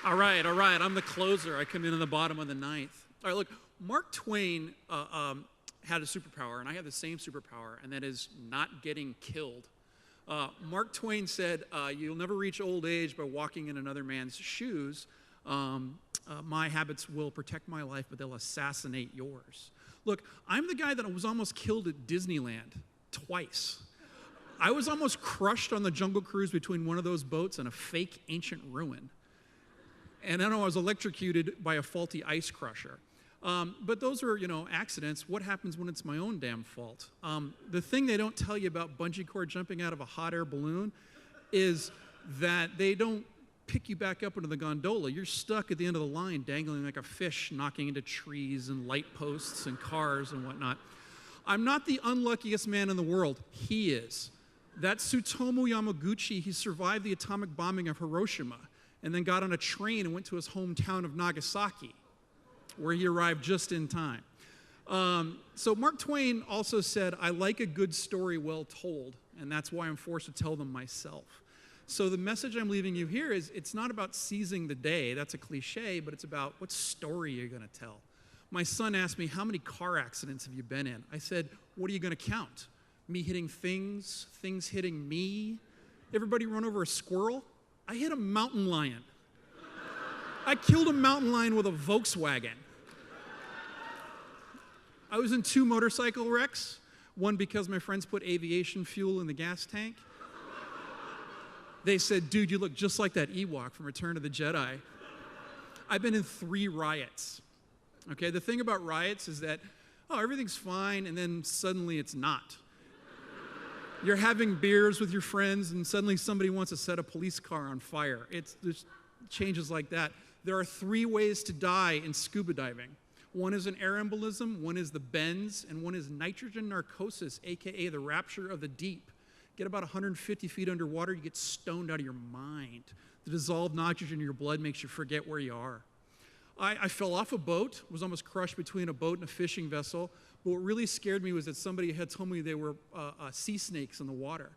All right. I'm the closer. I come in the bottom of the ninth. All right, look, Mark Twain had a superpower, and I have the same superpower, and that is not getting killed. Mark Twain said, you'll never reach old age by walking in another man's shoes. My habits will protect my life, but they'll assassinate yours. Look, I'm the guy that was almost killed at Disneyland twice. I was almost crushed on the Jungle Cruise between one of those boats and a fake ancient ruin. And then I was electrocuted by a faulty ice crusher. But those are, accidents. What happens when it's my own damn fault? The thing they don't tell you about bungee cord jumping out of a hot air balloon is that they don't pick you back up into the gondola. You're stuck at the end of the line, dangling like a fish, knocking into trees and light posts and cars and whatnot. I'm not the unluckiest man in the world. He is. That Tsutomu Yamaguchi, he survived the atomic bombing of Hiroshima and then got on a train and went to his hometown of Nagasaki, where he arrived just in time. So Mark Twain also said, I like a good story well told, and that's why I'm forced to tell them myself. So the message I'm leaving you here is it's not about seizing the day. That's a cliche, but it's about what story you're going to tell. My son asked me, how many car accidents have you been in? I said, what are you going to count? Me hitting things, things hitting me? Everybody run over a squirrel? I hit a mountain lion. I killed a mountain lion with a Volkswagen. I was in 2 motorcycle wrecks, one because my friends put aviation fuel in the gas tank. They said, dude, you look just like that Ewok from Return of the Jedi. I've been in 3 riots. Okay, the thing about riots is that, everything's fine, and then suddenly it's not. You're having beers with your friends, and suddenly somebody wants to set a police car on fire. There's changes like that. There are 3 ways to die in scuba diving. One is an air embolism, one is the bends, and one is nitrogen narcosis, aka the rapture of the deep. Get about 150 feet underwater, you get stoned out of your mind. The dissolved nitrogen in your blood makes you forget where you are. I fell off a boat, was almost crushed between a boat and a fishing vessel. But what really scared me was that somebody had told me they were sea snakes in the water.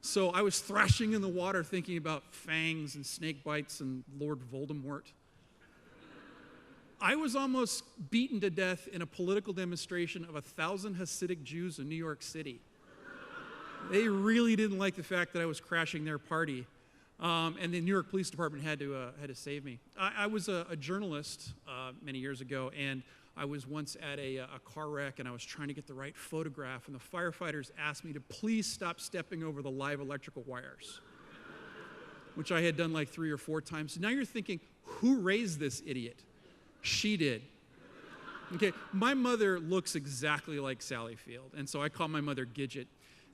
So I was thrashing in the water thinking about fangs and snake bites and Lord Voldemort. I was almost beaten to death in a political demonstration of 1,000 Hasidic Jews in New York City. They really didn't like the fact that I was crashing their party. And the New York Police Department had to save me. I was a journalist many years ago, and I was once at a car wreck, and I was trying to get the right photograph, and the firefighters asked me to please stop stepping over the live electrical wires, which I had done like 3 or 4 times. So now you're thinking, who raised this idiot? She did. Okay, my mother looks exactly like Sally Field, and so I call my mother Gidget.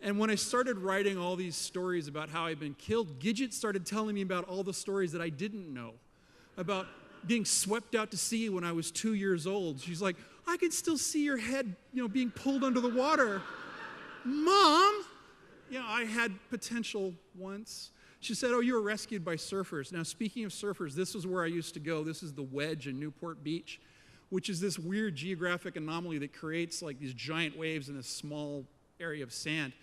And when I started writing all these stories about how I'd been killed, Gidget started telling me about all the stories that I didn't know, about being swept out to sea when I was 2 years old. She's like, I can still see your head, being pulled under the water. Mom, I had potential once. She said, you were rescued by surfers. Now, speaking of surfers, this is where I used to go. This is the Wedge in Newport Beach, which is this weird geographic anomaly that creates like these giant waves in this small area of sand.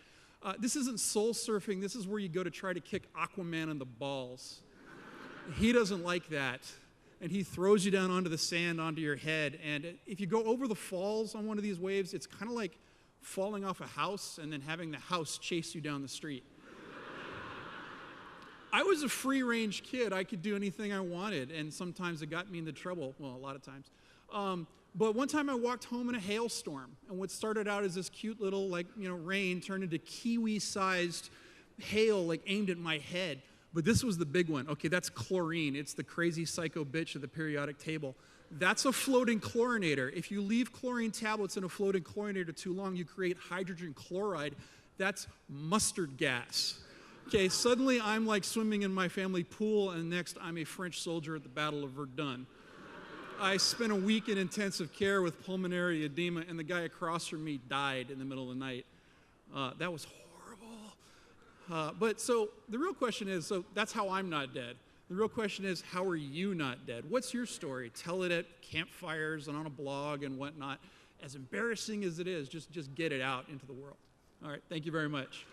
This isn't soul surfing. This is where you go to try to kick Aquaman in the balls. He doesn't like that. And he throws you down onto the sand, onto your head. And if you go over the falls on one of these waves, it's kind of like falling off a house and then having the house chase you down the street. I was a free-range kid. I could do anything I wanted, and sometimes it got me into trouble. Well, a lot of times. But one time I walked home in a hailstorm, and what started out as this cute little, rain turned into kiwi-sized hail, aimed at my head. But this was the big one. Okay, that's chlorine. It's the crazy psycho bitch of the periodic table. That's a floating chlorinator. If you leave chlorine tablets in a floating chlorinator too long, you create hydrogen chloride. That's mustard gas. Okay, suddenly I'm like swimming in my family pool, and next I'm a French soldier at the Battle of Verdun. I spent a week in intensive care with pulmonary edema, and the guy across from me died in the middle of the night. That was horrible. But so the real question is, so that's how I'm not dead. The real question is, how are you not dead? What's your story? Tell it at campfires and on a blog and whatnot. As embarrassing as it is, just get it out into the world. All right, thank you very much.